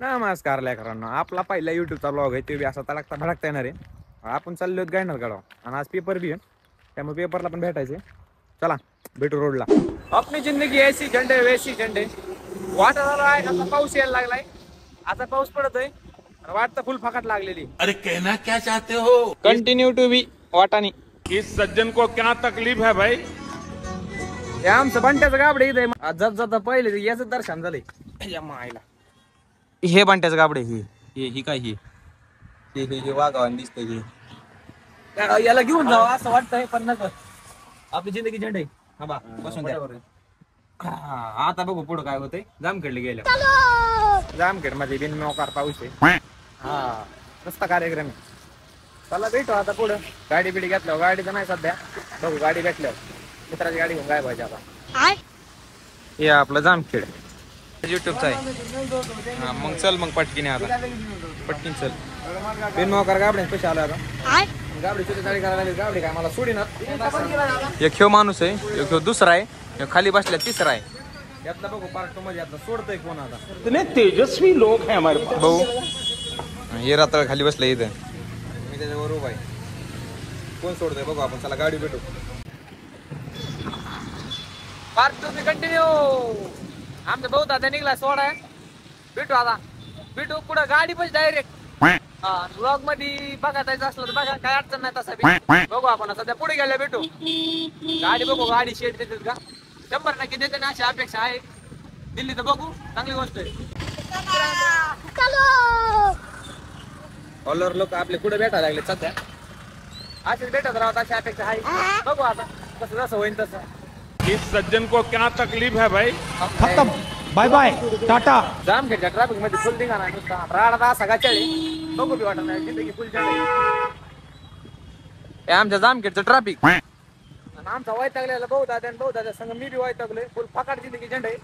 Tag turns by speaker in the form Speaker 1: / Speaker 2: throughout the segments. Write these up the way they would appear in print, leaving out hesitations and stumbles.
Speaker 1: नमस्कार लेकरांनो, आपला पहिला युट्यूबचा ब्लॉग आहे. ते बी असा तडकता भडकता येणार आहे. आपण चाललो गायणार गाडवा आणि आज पेपर बी आहे, त्यामुळे पेपरला पण भेटायचे. चला भेटू रोडला. आपली जिंदगी ऐसी झंडे वैसी झंडे. वाटत आहे आता पाऊस यायला लागलाय. आता पाऊस पडतोय, वाटतं फुल फाकट लागलेली.
Speaker 2: अरे कहना क्या चाहते हो?
Speaker 1: Continue to be वाटानी.
Speaker 2: इस सज्जन को क्या तकलीफ है भाई?
Speaker 1: आमचं बंट्याचं गाबडे इथे जात जाता पहिले याच दर्शन झालंय या मायला. हे बंट्याचं गाबडे ही काय हे वागावान दिसतंय हे. याला घेऊन जावं असं वाटतंय पण नको. आपली जिंदगी झेंडे. हा बा बसून द्या. आता बघू पुढं काय होतंय. जामखेडले गेल्या जामखेड मध्ये बिनमोकार पाऊस आहे. हा मस्त कार्यक्रम आहे. चला भेटू आता पुढं. गाडी बिडी घेतल्यावर गाडीचं नाही सध्या बघू. गाडी भेटल्यावर मित्राची गाडी घेऊन काय पाहिजे आता. हे आपलं जामखेड युट्यूबचा आहे. हा मग चल मग पटकीने आता पटकीन चल. बिनमोकार गाबड्या पैसे आला आता. गाबडी छोटी गाडी करायला लागली. गाबडी काय मला सोडी ना. एक ह्यो माणूस आहे, एक ह्यो दुसरा आहे, खाली बसल्या तिसरा आहे. यातला बघू पार्ट मध्ये आता सोडतोय कोण आता.
Speaker 2: इतने तेजस्वी लोग हैं हमारे पास.
Speaker 1: भाऊ हे रात्र खाली बसले इथं. मी त्याच्यावर उभा आहे. कोण सोडतोय बघू आपण. चला गाडी भेटू. Part two continue. आमचा भाऊ दादा निघला सोडा. भेटू आता. भेटू पुढे गाडी पण डायरेक्ट. ब्लॉग मध्ये बघा जायचं असलं तर बघा, काय अडचण नाही. तसं बघू आपण सध्या पुढे गेल्या भेटू. गाडी बघू गाडी शेट देतात का 100% देते ना अशी अपेक्षा आहे. दिल्ली तर बघू चांगली गोष्ट आहे. ऑलर लोक आपले पुढे भेटायला लागले सध्या. असेच भेटत राहत अशी अपेक्षा आहे. बघू आता कसं जसं होईल तसं.
Speaker 2: इस सज्जन को क्या तकलीफ है भाई?
Speaker 3: खत्म. बाय बाय टाटा.
Speaker 1: जामखेडच्या ट्रॅफिक मध्ये फुल निघाला नुसता राडा असा गाचाळी. बघू बी वाटत नाही जिंदगी फुल झाली. आमच्या जामखेडचं ट्रॅफिक आणि आमचा वैतागलेला भाऊ दादा संग मी बी वैतागलोय. फुल फाकाट जिंदगी झेंडे.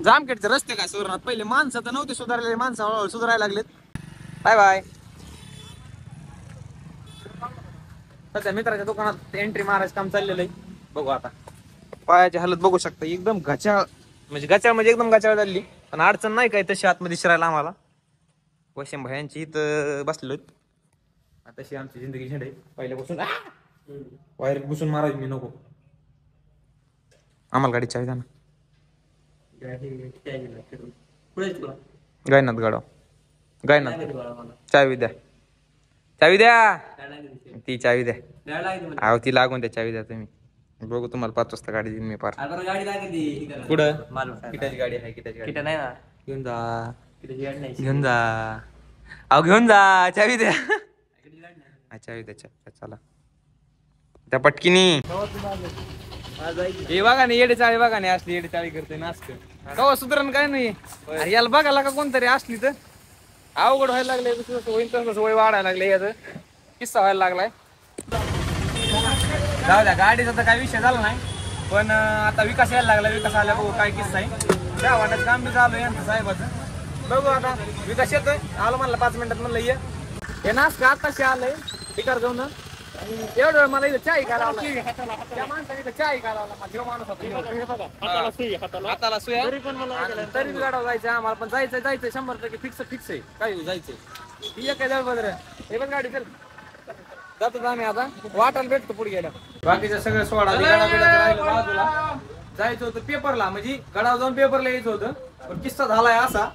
Speaker 1: जामखेडचे रस्ते काय सुधारणार. पहिले माणसं तर नव्हते सुधारलेले, माणसं हळूहळू सुधारायला लागलेत. Bye bye. सध्या मित्राच्या दुकानात एंट्री मारायचं काम चाललेलं आहे. बघू आता. पायाची हालत बघू शकता एकदम गचाळ म्हणजे एकदम गचाळ झाली. पण अडचण नाही काय तशी आतमध्ये शिरायला आम्हाला. वशिम भायांची इथं बसलो. तशी आमची जिंदगी झेंडे पहिल्यापासून. वायर घुसून मारायची मी नको. आम्हाला गाडी चावी द्या ना. गायनाथ गाडव गायनाथ चावी द्या. चावी द्या. ती चावी द्या. अहो ती लागून द्या चावी द्या तुम्ही. बघू तुम्हाला 5 वाजता गाडी देईन मी पार. कुठं किटाची गाडी आहे. किटाची गाडी नाही ना. घेऊन जा घेऊन जा. अहो घेऊन जा. चावी द्या. चावी द्या. चला त्या पटकीनी. हे बघा नाही येडे चाळी बघा नाही असली येडे चाळी करते नाचक. कवा सुधारण काय नाही. याला बघायला का कोणतरी असली तर अवघड व्हायला लागले. होईल तसं वय वाढायला लागले. याचा किस्सा व्हायला लागलाय. जाऊ द्या गाडीचा तर काही विषय झाला नाही. पण आता विकास यायला लागला. विकास आल्या बघू काय किस्सा आहे. त्या वाटत काम बी चालू आहे यांचं साहेबाचं. बघू आता विकास येतोय. आलो म्हणलं 5 मिनिटात म्हणलं ये. हे नाच का आताशी आलंय ठिकार जाऊन. एवढं मला इथं चाय घालावं लागला. त्या माणसाने इथं चाय घालावं लागला. जेव्हा माणूस हाताला सुया तरी गाडा जायचं आम्हाला. पण जायचं 100% फिक्स आहे. काय जायचंय ही एक काय बदर. हे पण गाडी चल जातो आम्ही आता. वाटायला भेटतो पुढे गेल्या. बाकीचं सगळं सोडा बाजूला जायचं होतं पेपरला. म्हणजे गडावर जाऊन पेपरला यायचं होतं. पण किस्सा झालाय असा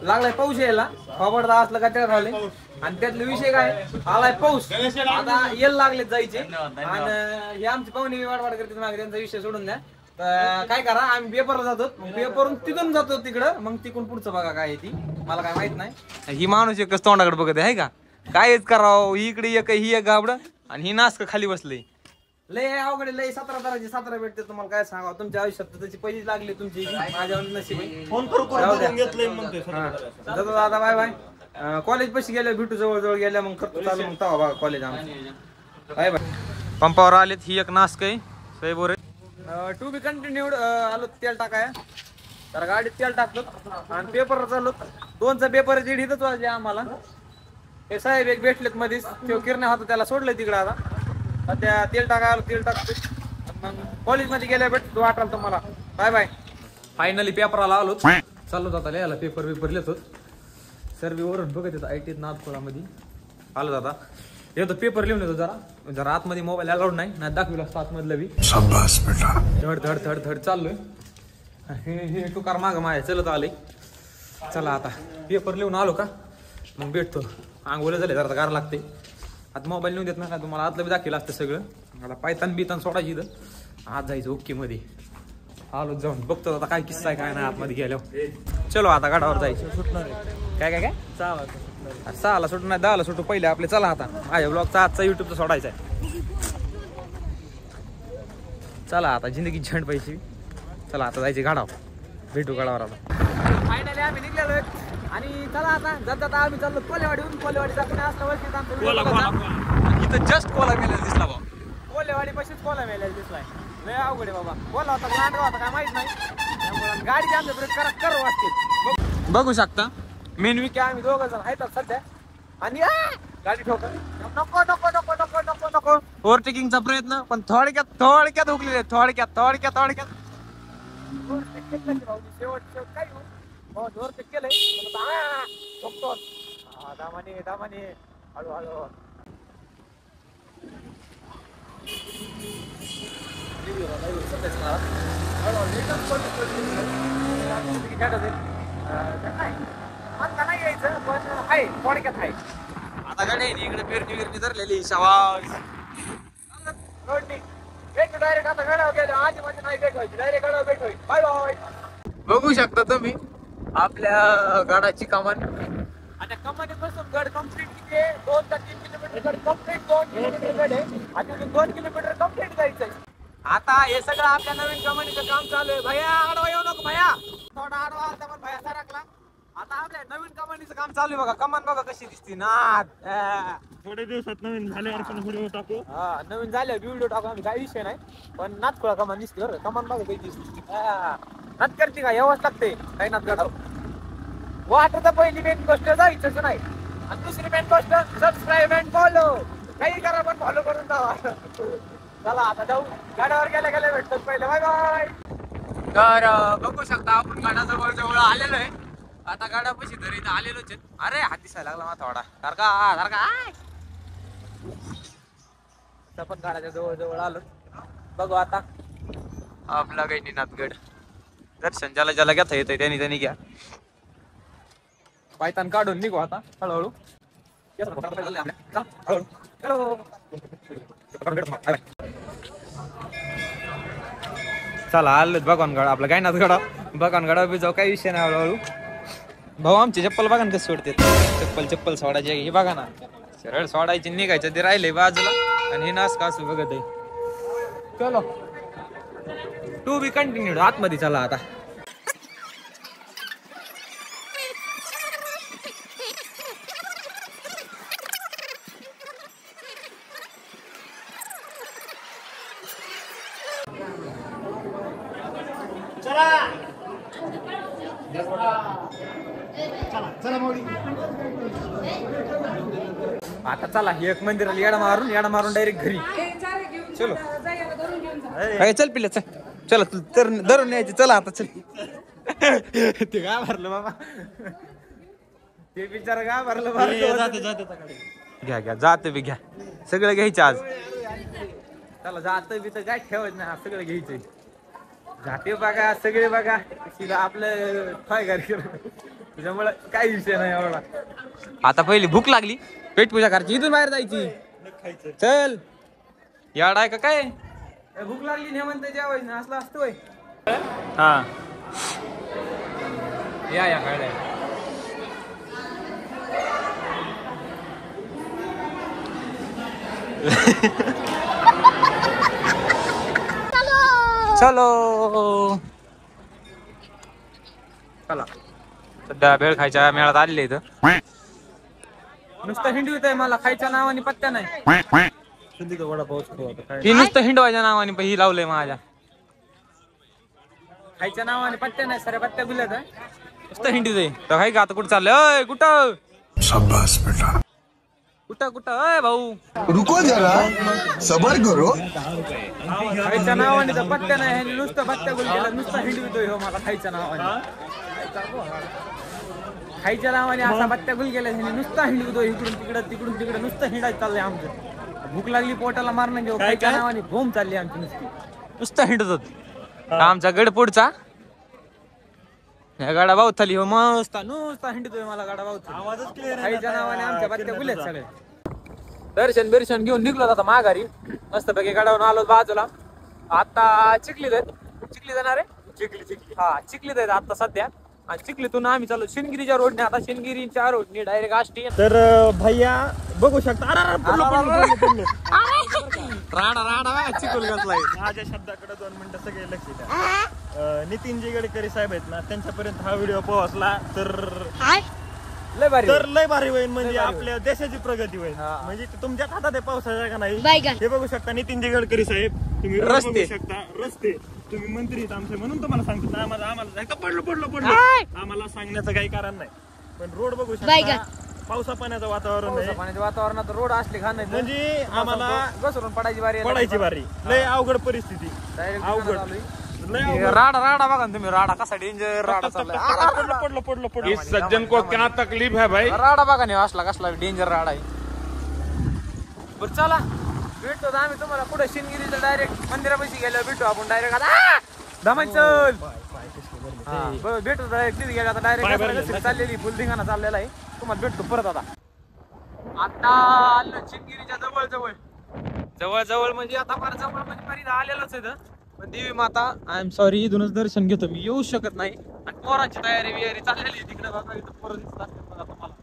Speaker 1: लागलाय पाऊस यायला. खबरदार असलं का त्या राहिले. आणि त्यातला विषय काय आलाय पाऊस. आता यायला लागले जायचे. आणि हे आमची पाहुणे वाढ करते मागे. त्यांचा विषय सोडून द्या. तर काय करा आम्ही पेपरला जातो. पेपरून तिथून जातो तिकडं. मग तिकडून पुढचं बघा काय ती मला काय माहित नाही. ही माणूस एकच तोंडाकडे बघत आहे का. कायच करावं. इकडे एक ही एक गाबड आणि ही नासक खाली बसले. लय अवघड लय 17 भेटते तुम्हाला काय सांगा. तुमच्या आयुष्यात त्याची पहिली लागली तुमची. माझ्या नशीब जातो दादा. Bye bye. कॉलेज पाशी गेल्या भेटू. जवळ गेल्या मग खर्च चालू. मग तवा बघा कॉलेज आमचं. Bye bye. पंपावर आलेत. ही एक नासक आहे साहेब. To be continued. आलो तेल टाकाय तर गाडीत तेल टाकतो आणि पेपर चालू. 2चा पेपर दीड इथंच वाजले आम्हाला. हे साहेब एक भेटलेत मध्येच. तो किरण्या होता त्याला सोडलंय तिकडं. आता त्या तेल टाकायला तेल टाकतो. मग कॉलेज मध्ये गेल्या भेटतो वाटाल तुम्हाला. Bye bye. फायनली पेपराला आलो. चाललो जाता लिहायला पेपर लिहितो सर्वेवरून बघत येतो ITत नागपुरामध्ये आलो जाता येतो पेपर लिहून येतो जरा आतमध्ये मोबाईल अलाउड नाही दाखविला असतो आतमधलं बी धड चाललोय हे टुकार माग माझ्या चलत आले चला आता पेपर लिहून आलो का मग भेटतो आंघोळ झाले जरा गार लागते आता मोबाईल लिहून देत नाही तुम्हाला आतलं बी दाखवलं असतं सगळं मला पायतान बितान सोडायची इथं आज जायचं ओके मध्ये आलो जाऊन बघतो आता काय किस्सा आहे काय नाही आतमध्ये गेल्यावर चलो आता गाडावर जायचं सुटणार काय काय काय 6ला सुटू नाही 10ला सुटू पहिले आपले चला आता माझ्या ब्लॉगचा आजचा युट्यूबचा सोडायचा आहे चला आता जिंदगी झंड पैसे चला आता जायचे गाडावर भेटू गाडावर आता फायनली आम्ही निघलेलो आणि चला आता जाता आम्ही चाललो कोलेवाडी जातो इथं जस्ट कोला मेलेला दिसला बाबा कोलेवाडी पाशीच कोला मेलेला दिसलाय लय अवघड आहे बाबा कोला होता लांडगा होता काय माहित नाही त्यामुळे गाडी आमच्या कर वाटते बघू शकता मेन विके आम्ही दोघं जण आहेत सध्या आणि गाडी ठोक नको नको नको नको नको नको ओव्हरटेकिंगचा प्रयत्न पण थोडक्यात हुकलेले थोडक्यात शेवट काय ओव्हरटेक केलंय ठोकतो दामाने हळू आता गाडी इकडे पेरणी धरलेली शाबास डायरेक्ट आता गाड्यावर गेलो आज म्हणजे नाही भेट डायरेक्ट गाड्यावर भेट होईल बाय बाय बघू शकता तुम्ही आपल्या गाडाची कमान आता कमानी पासून गड कम्प्लीट किती आहे 2 ते 3 किलोमीटर गड कम्प्लीट 2 किलोमीटर गड आहे आणि 2 किलोमीटर कम्प्लीट जायचंय आता हे सगळं आपल्या नवीन कमानीचं काम चालू आहे भैया आडवा येऊ नको भैया थोडा आडवा आलता पण भैया सरकला आता आपल्या नवीन कमानीचं काम चालू आहे बघा कमान बघा कशी दिसते ना
Speaker 3: थोडे दिवसात नवीन झाल्यावर पण व्हिडिओ टाकू
Speaker 1: नवीन झाल्यावर व्हिडिओ टाकू आम्ही काही विषय नाही पण नाथखोळा कमान दिसते बरं कमान बघा काही दिसते नात करते का यावंच लागते काही नात करतो वाटत पहिली मेन गोष्ट जायचंच नाही आणि दुसरी मेन गोष्ट सबस्क्राईब अँड फॉलो काही करा पण फॉलो करून जावा चला आता जाऊ गाड्यावर गेल्या भेटतात पहिले बाय बाय तर बघू शकता आपण गाड्याजवळ आलेलो आहे आता गाड्यापाशी तरी इथं आलेलोच अरे हात दिसायला लागला मा थोडा सारखा आपण गाड्याच्या जवळ आलो बघू आता आपला काही नाथगड दर्शन ज्याला घेता येतंय त्यांनी घ्या पायतान काढून निघू आता हळूहळू चला आलो भगवानगड आपला काय नाथगडा भगवानगडा बी जाऊ काही विषय नाही हळूहळू भाऊ आमची चप्पल बघा ना कसे सोडते चप्पल सोडायची हे बघा ना सरळ सोडायची निघायचं ते राहिले बाजूला आणि हे नास कासू बघत आहे चलो टू बी कंटिन्यूड आतमध्ये चला आता आता चला एक मंदिराला येडा मारून डायरेक्ट घरी चलो चल पिल्ले चल तर धरून यायची चला आता चल ते काय भरलं बाबा ते बिचारा काय भरलं घ्या जाते बी घ्या सगळं घ्यायचं आज चला जात बी तर काय ठेवायचं नाही सगळं घ्यायचंय जाते बघा सगळे बघा आपलं काय त्याच्यामुळे काही विषय नाही एवढा आता पहिली भूक लागली पेटपूजा करायची इथून बाहेर जायची चल याड आहे का काय भूक लागली नाही म्हणते जेवायचं ना असलं असतोय हा या काय चलो चला सध्या भेळ खायच्या मेळात आलेले इथं नुसतं हिंडवीत आहे मला खायच्या नावाने पत्त्या नाही ही नुसतं हिंडवायच्या नावाने ही लावलंय माझ्या खायच्या नावाने पत्त्या नाही सर पत्त्या गुल्यात नुसतं हिंडीत आहे तर काय का आता कुठं चाललंय अय कुठं
Speaker 4: शाबाश बेटा
Speaker 1: कुठं अय भाऊ
Speaker 4: रुको जरा सबर करो
Speaker 1: खायच्या नावाने तर पत्त्या नाही नुसतं पत्त्या गुल नुसतं हिंडवितोय हो मला खायच्या नावाने खायच्या नावाने असा बत्त्या गुल गेल्या नुसता हिंडतो इकडून तिकडं नुसतं हिंडायचं चाललंय आमचं. भूक लागली पोटाला मारणं घेऊ खायच्या नावाने भोम चालली आमची नुसती नुसतं हिंडत होत आमचा गड पुढचा गाडा भाऊ थाली हो मस्त नुसता हिंडतोय मला गाडा भाऊ आवाजच क्लिअर खायच्या नावाने आमच्या बत्त्या गुल्यात सगळे. दर्शन घेऊन निघलो आता माघारी मस्त पैकी गाडावरून आलो बाजूला. आता चिखलीत जाणार आहे चिखलीत आहेत आता सध्या. आणि चिखलीतून आम्ही चालू शिनगिरीच्या रोडने आता शिनगिरीच्या रोडने डायरेक्ट आष्टी.
Speaker 3: तर भैया बघू शकता
Speaker 1: राडा चिखल कसलाय.
Speaker 3: माझ्या शब्दाकडे 2 मिनिटं सगळे लक्ष द्या. नितीनजी गडकरी साहेब आहेत ना त्यांच्यापर्यंत हा व्हिडिओ पोहोचला तर लय भारी होईल. म्हणजे आपल्या देशाची प्रगती होईल. म्हणजे तुमच्या हातात आहे पावसाच्या का नाही हे बघू शकता. नितीनजी गडकरी साहेब तुम्ही रस्ते शकता रस्ते तुम्ही मंत्री आहेत आमचे म्हणून तुम्हाला सांगतो. आम्हाला पडलो आम्हाला सांगण्याचं काही कारण नाही. पण रोड बघू शकता पावसा पाण्याचं वातावरण आहे.
Speaker 1: पाण्याच्या वातावरणात रोड असले घाण
Speaker 3: म्हणजे आम्हाला
Speaker 1: घसरून
Speaker 3: पडायची बारी. लय अवघड परिस्थिती अवघड.
Speaker 1: राडा बघा तुम्ही राडा कसा डेंजर राडा चाललाय.
Speaker 3: पडलो
Speaker 2: इस सज्जन को क्या तकलीफ है भाई.
Speaker 1: राडा बघा नाही असला कसला डेंजर राडा आहे. बरं चला भेटतो आम्ही तुम्हाला पुढे शिनगिरीचं डायरेक्ट मंदिरापाशी गेलो भेटू आपण डायरेक्ट आता दमन चल भेटू डायरेक्ट तिथे गेला आता डायरेक्ट चाललेली फुल धिंगाणा चाललेला आहे. तुम्हाला भेटतो परत आता आलं शिनगिरीच्या जवळ म्हणजे आता फार जवळ म्हणजे फारी आलेलंच आहे. पण देवी माता आय एम सॉरी इथूनच दर्शन घेतो मी येऊ शकत नाही. आणि पोरांची तयारी चाललेली आहे तिकडे बघा इथं पोरं दिसत असतात बघा तुम्हाला.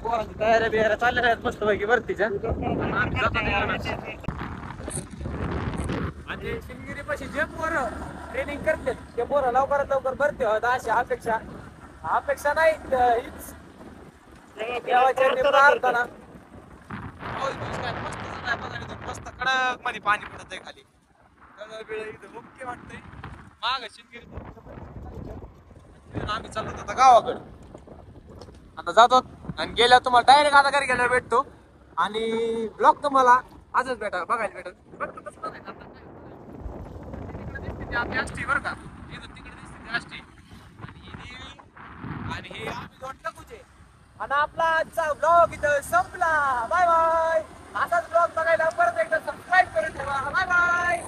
Speaker 1: पोरांची तयारी चाललेल्या आहेत मस्त पैकी वरतीच्या. आणि शिंगिरी पाशी जे पोरं ट्रेनिंग करते ते पोरं लवकर भरते अशी अपेक्षा नाही हीच प्रार्थना. मस्त कडक मध्ये पाणी पडत आहे खाली मुख्य वाटतंय माग शिंगिरी. आम्ही चाललो आता गावाकडे आता जातो आणि गेल्या तुम्हाला डायरेक्ट आता घरी गेल्यावर भेटतो. आणि ब्लॉग तुम्हाला आजच बघायला भेटत आष्टी बरं का इथून तिकडे दिसते आष्टी आणि हे आम्ही दोन टाकूचे. आणि आपला आजचा ब्लॉग इथं संपला. Bye bye. असाच ब्लॉग बघायला परत एकदा सबस्क्राईब करून ठेवा. Bye bye.